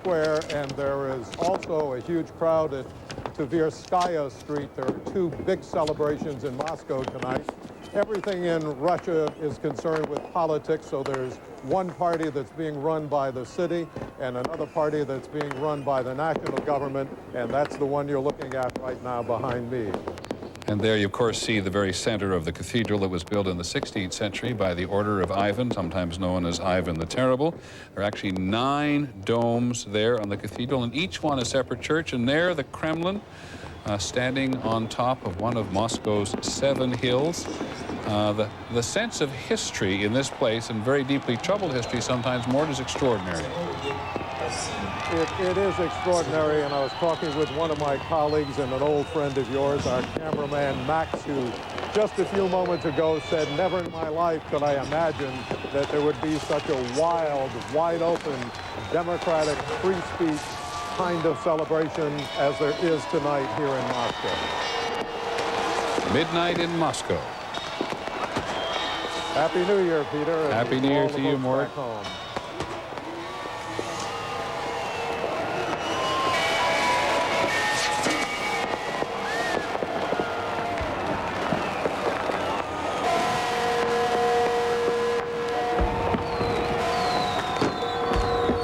Square, and there is also a huge crowd at Tverskaya Street. There are two big celebrations in Moscow tonight. Everything in Russia is concerned with politics, so there's one party that's being run by the city and another party that's being run by the national government, and that's the one you're looking at right now behind me. And there you, of course, see the very center of the cathedral that was built in the 16th century by the order of Ivan, sometimes known as Ivan the Terrible. There are actually 9 domes there on the cathedral, and each one a separate church, and there the Kremlin, standing on top of one of Moscow's 7 hills. The sense of history in this place, and very deeply troubled history sometimes, Mort, is extraordinary. It is extraordinary, and I was talking with one of my colleagues and an old friend of yours, our cameraman Max, who just a few moments ago said, never in my life could I imagine that there would be such a wild, wide-open, democratic, free speech kind of celebration as there is tonight here in Moscow. Midnight in Moscow. Happy New Year, Peter. Happy New Year to you, Mort.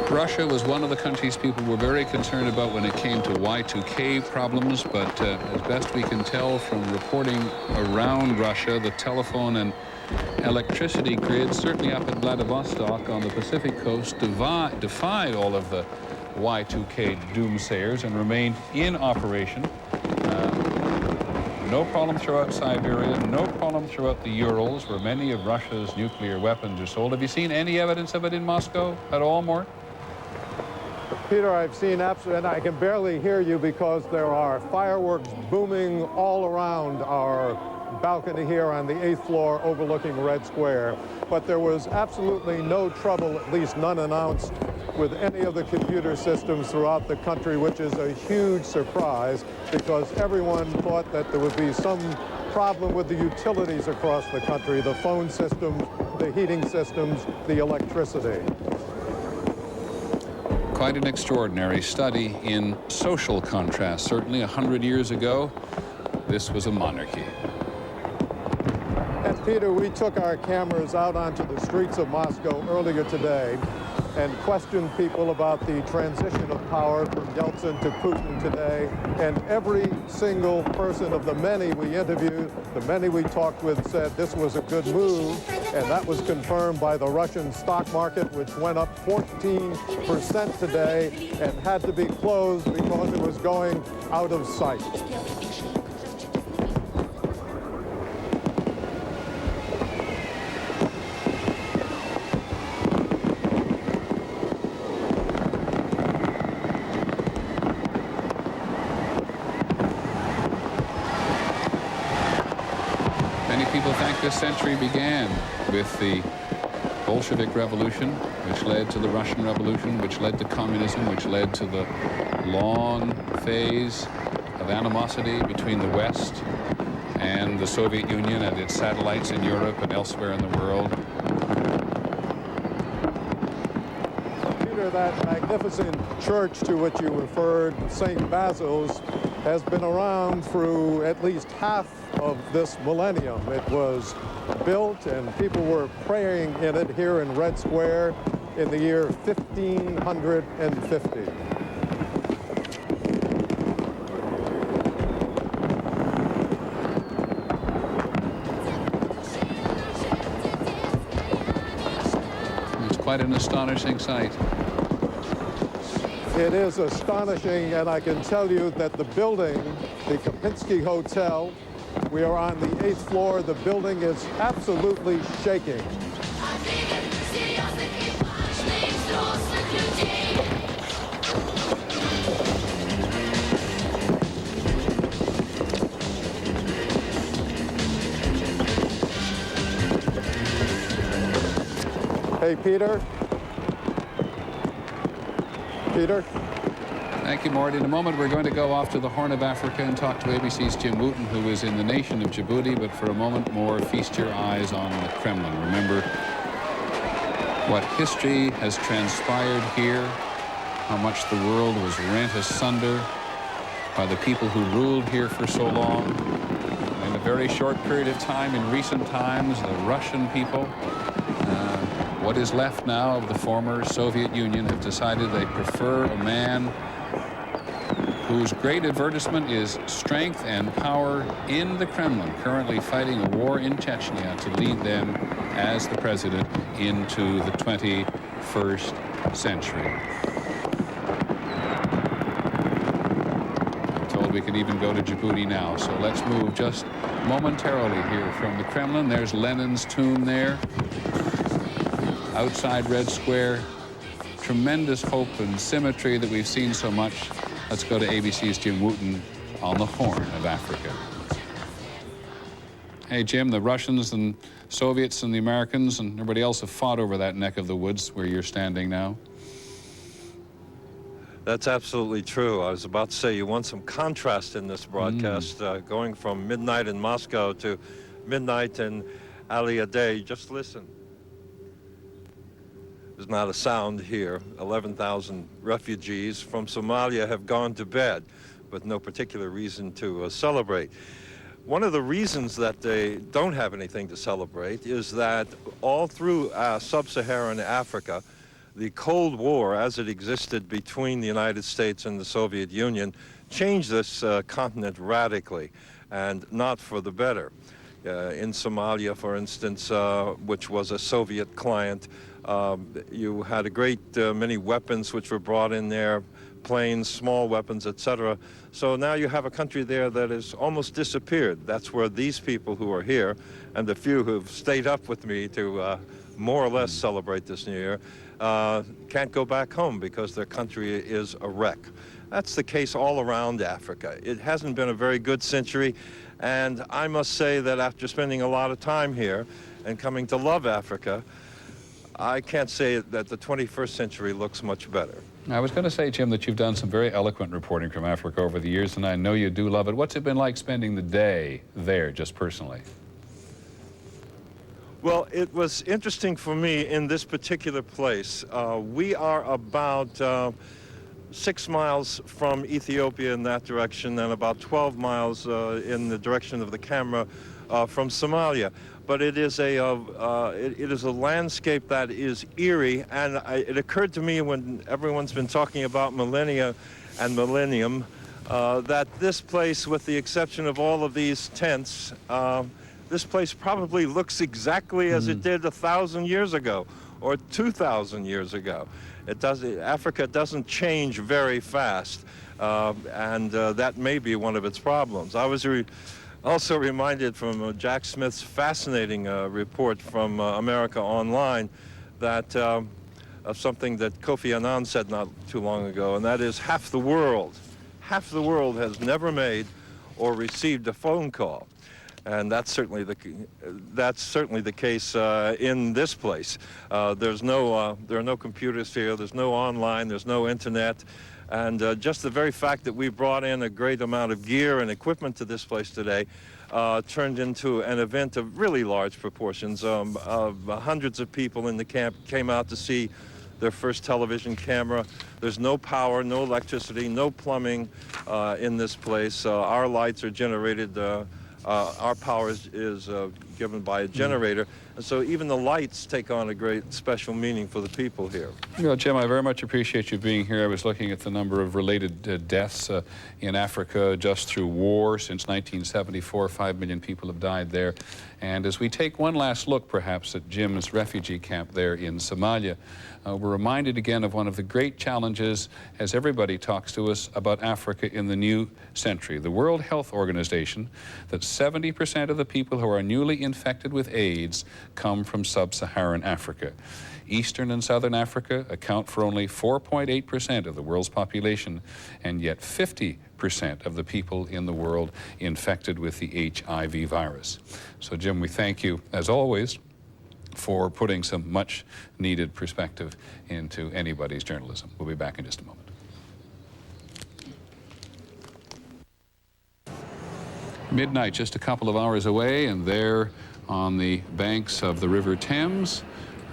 Russia was one of the countries people were very concerned about when it came to Y2K problems, but as best we can tell from reporting around Russia, the telephone and electricity grids, certainly up at Vladivostok on the Pacific coast, defied all of the Y2K doomsayers and remained in operation. No problem throughout Siberia, no problem throughout the Urals, where many of Russia's nuclear weapons are sold. Have you seen any evidence of it in Moscow at all, Mort? Peter, I've seen absolutely, and I can barely hear you because there are fireworks booming all around our balcony here on the 8th floor overlooking Red Square. But there was absolutely no trouble, at least none announced, with any of the computer systems throughout the country, which is a huge surprise because everyone thought that there would be some problem with the utilities across the country, the phone systems, the heating systems, the electricity. Quite an extraordinary study in social contrast. Certainly 100 years ago, this was a monarchy. And Peter, we took our cameras out onto the streets of Moscow earlier today and questioned people about the transition of power from Yeltsin to Putin today. And every single person of the many we interviewed, the many we talked with, said this was a good move. And that was confirmed by the Russian stock market, which went up 14% today and had to be closed because it was going out of sight. This century began with the Bolshevik Revolution, which led to the Russian Revolution, which led to communism, which led to the long phase of animosity between the West and the Soviet Union and its satellites in Europe and elsewhere in the world. Peter, that magnificent church to which you referred, St. Basil's, has been around through at least half of this millennium. It was built and people were praying in it here in Red Square in the year 1550. It's quite an astonishing sight. It is astonishing, and I can tell you that the building, the Kempinski Hotel, we are on the 8th floor. The building is absolutely shaking. Hey, Peter. Peter? Thank you, Mort. In a moment, we're going to go off to the Horn of Africa and talk to ABC's Jim Wooten, who is in the nation of Djibouti. But for a moment more, feast your eyes on the Kremlin. Remember what history has transpired here how much the world was rent asunder by the people who ruled here for so long. In a very short period of time, in recent times, the Russian people, what is left now of the former Soviet Union, have decided they prefer a man whose great advertisement is strength and power in the Kremlin, currently fighting a war in Chechnya, to lead them as the president into the 21st century. I'm told we can even go to Djibouti now, so let's move just momentarily here from the Kremlin. There's Lenin's tomb there. Outside Red Square, tremendous hope and symmetry that we've seen so much. Let's go to ABC's Jim Wooten on the Horn of Africa. Hey, Jim, the Russians and Soviets and the Americans and everybody else have fought over that neck of the woods where you're standing now. That's absolutely true. I was about to say, you want some contrast in this broadcast, going from midnight in Moscow to midnight in Aliyadeh. Just listen. There's not a sound here. 11,000 refugees from Somalia have gone to bed, with no particular reason to celebrate. One of the reasons that they don't have anything to celebrate is that all through sub-Saharan Africa, the Cold War, as it existed between the United States and the Soviet Union, changed this continent radically, and not for the better. In Somalia, for instance, which was a Soviet client, you had a great many weapons which were brought in there, planes, small weapons, etc. So now you have a country there that has almost disappeared. That's where these people who are here, and the few who've stayed up with me to more or less celebrate this New Year, can't go back home because their country is a wreck. That's the case all around Africa. It hasn't been a very good century, and I must say that after spending a lot of time here and coming to love Africa, I can't say that the 21st century looks much better. I was going to say, Jim, that you've done some very eloquent reporting from Africa over the years, and I know you do love it. What's it been like spending the day there, just personally? Well, it was interesting for me in this particular place. We are about 6 miles from Ethiopia in that direction, and about 12 miles in the direction of the camera from Somalia. But it is a landscape that is eerie, and it occurred to me when everyone's been talking about Millennia and Millennium that this place, with the exception of all of these tents, this place probably looks exactly as it did 1,000 years ago or 2,000 years ago. Africa doesn't change very fast, and that may be one of its problems. I was also reminded from Jack Smith's fascinating report from America Online that of something that Kofi Annan said not too long ago, and that is half the world has never made or received a phone call. And that's certainly the case in this place. There are no computers here. There's no online. There's no internet. And just the very fact that we brought in a great amount of gear and equipment to this place today turned into an event of really large proportions. Hundreds of people in the camp came out to see their first television camera. There's no power, no electricity, no plumbing in this place. Our lights are generated. Our power is given by a generator, and so even the lights take on a great special meaning for the people here. Well, Jim, I very much appreciate you being here. I was looking at the number of related deaths in Africa just through war since 1974. 5 million people have died there. And as we take one last look, perhaps, at Jim's refugee camp there in Somalia, we're reminded again of one of the great challenges as everybody talks to us about Africa in the new century. The World Health Organization, that 70% of the people who are newly infected with AIDS come from sub-Saharan Africa. Eastern and Southern Africa account for only 4.8% of the world's population, and yet 50% of the people in the world infected with the HIV virus. So, Jim, we thank you, as always, for putting some much-needed perspective into anybody's journalism. We'll be back in just a moment. Midnight, just a couple of hours away, and there on the banks of the River Thames,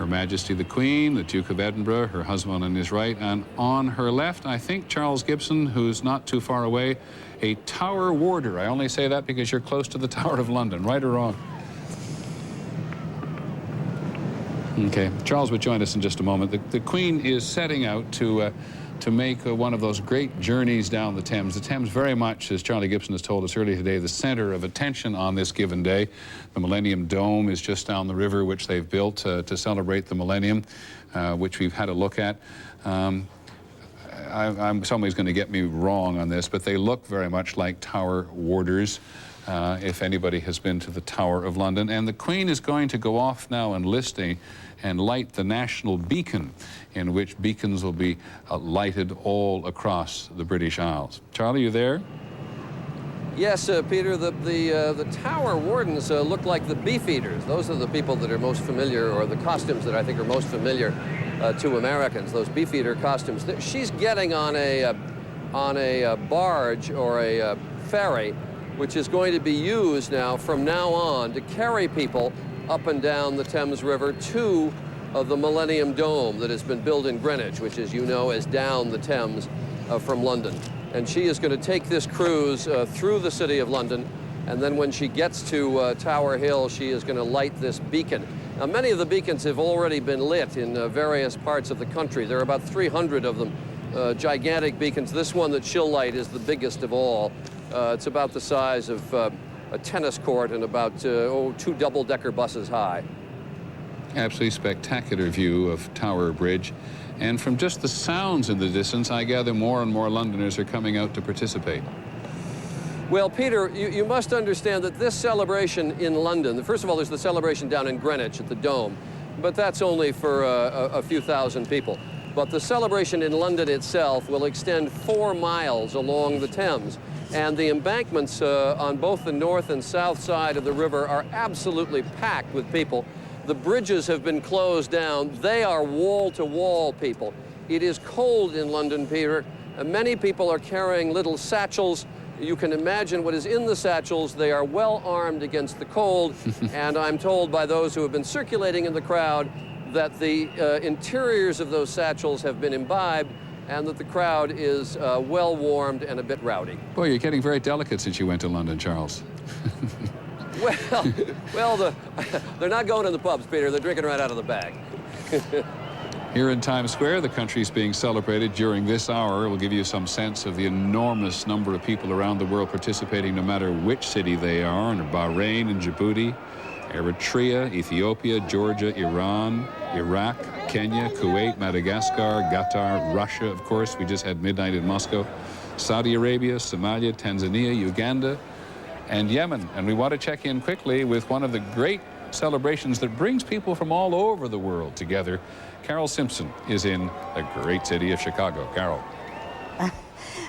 Her Majesty the Queen, the Duke of Edinburgh, her husband on his right, and on her left, I think, Charles Gibson, who's not too far away, a Tower warder. I only say that because you're close to the Tower of London, right or wrong? Okay, Charles would join us in just a moment. The Queen is setting out to make one of those great journeys down the Thames. The Thames very much, as Charlie Gibson has told us earlier today, the center of attention on this given day. The Millennium Dome is just down the river, which they've built to celebrate the Millennium, which we've had a look at. Somebody's going to get me wrong on this, but they look very much like Tower warders, if anybody has been to the Tower of London. And the Queen is going to go off now and light the national beacon, in which beacons will be lighted all across the British Isles. Charlie, you there? Yes, Peter, the Tower wardens look like the beefeaters. Those are the people that are most familiar, or the costumes that I think are most familiar to Americans, those beefeater costumes. She's getting on a barge or a ferry, which is going to be used now from now on to carry people up and down the Thames River to the Millennium Dome that has been built in Greenwich, which, as you know, is down the Thames from London. And she is going to take this cruise through the city of London, and then when she gets to Tower Hill, she is going to light this beacon. Now, many of the beacons have already been lit in various parts of the country. There are about 300 of them, gigantic beacons. This one that she'll light is the biggest of all. It's about the size of a tennis court and about 2 double-decker buses high. Absolutely spectacular view of Tower Bridge. And from just the sounds in the distance, I gather more and more Londoners are coming out to participate. Well, Peter, you must understand that this celebration in London, first of all, there's the celebration down in Greenwich at the Dome, but that's only for a few thousand people. But the celebration in London itself will extend 4 miles along the Thames. And the embankments on both the north and south side of the river are absolutely packed with people. The bridges have been closed down. They are wall-to-wall people. It is cold in London, Peter. Many people are carrying little satchels. You can imagine what is in the satchels. They are well armed against the cold. And I'm told by those who have been circulating in the crowd that the interiors of those satchels have been imbibed, and that the crowd is well warmed and a bit rowdy. Boy, you're getting very delicate since you went to London, Charles. Well, they're not going to the pubs, Peter. They're drinking right out of the bag. Here in Times Square, the country's being celebrated during this hour. We'll give you some sense of the enormous number of people around the world participating, no matter which city they are, in Bahrain and Djibouti, Eritrea, Ethiopia, Georgia, Iran, Iraq, Kenya, Kuwait, Madagascar, Qatar, Russia, of course. We just had midnight in Moscow. Saudi Arabia, Somalia, Tanzania, Uganda, and Yemen. And we want to check in quickly with one of the great celebrations that brings people from all over the world together. Carol Simpson is in the great city of Chicago. Carol.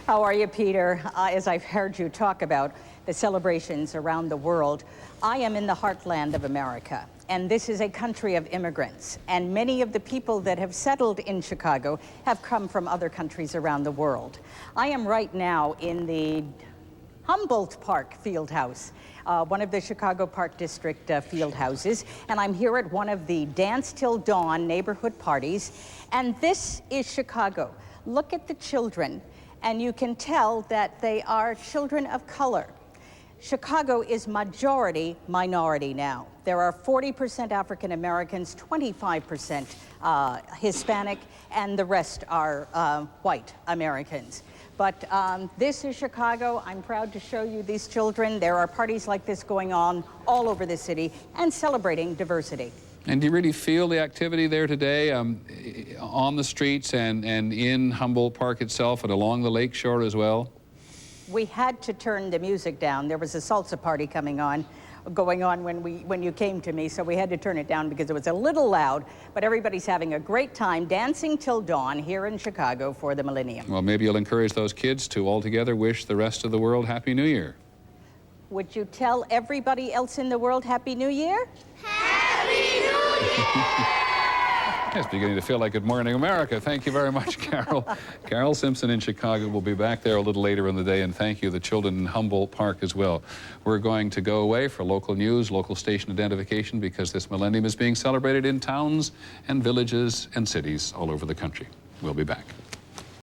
How are you, Peter? As I've heard you talk about the celebrations around the world, I am in the heartland of America, and this is a country of immigrants. And many of the people that have settled in Chicago have come from other countries around the world. I am right now in the Humboldt Park Field House, one of the Chicago Park District field houses, and I'm here at one of the Dance Till Dawn neighborhood parties, and this is Chicago. Look at the children, and you can tell that they are children of color. Chicago is majority minority now. There are 40% African Americans, 25% Hispanic, and the rest are white Americans. But this is Chicago. I'm proud to show you these children. There are parties like this going on all over the city and celebrating diversity. And do you really feel the activity there today on the streets and in Humboldt Park itself and along the lake shore as well? We had to turn the music down. There was a salsa party going on when you came to me, so we had to turn it down because it was a little loud, but everybody's having a great time dancing till dawn here in Chicago for the Millennium. Well, maybe you'll encourage those kids to altogether wish the rest of the world Happy New Year. Would you tell everybody else in the world Happy New Year? Happy New Year! It's beginning to feel like Good Morning America. Thank you very much, Carol. Carol Simpson in Chicago will be back there a little later in the day, and thank you, the children in Humboldt Park as well. We're going to go away for local news, local station identification, because this millennium is being celebrated in towns and villages and cities all over the country. We'll be back.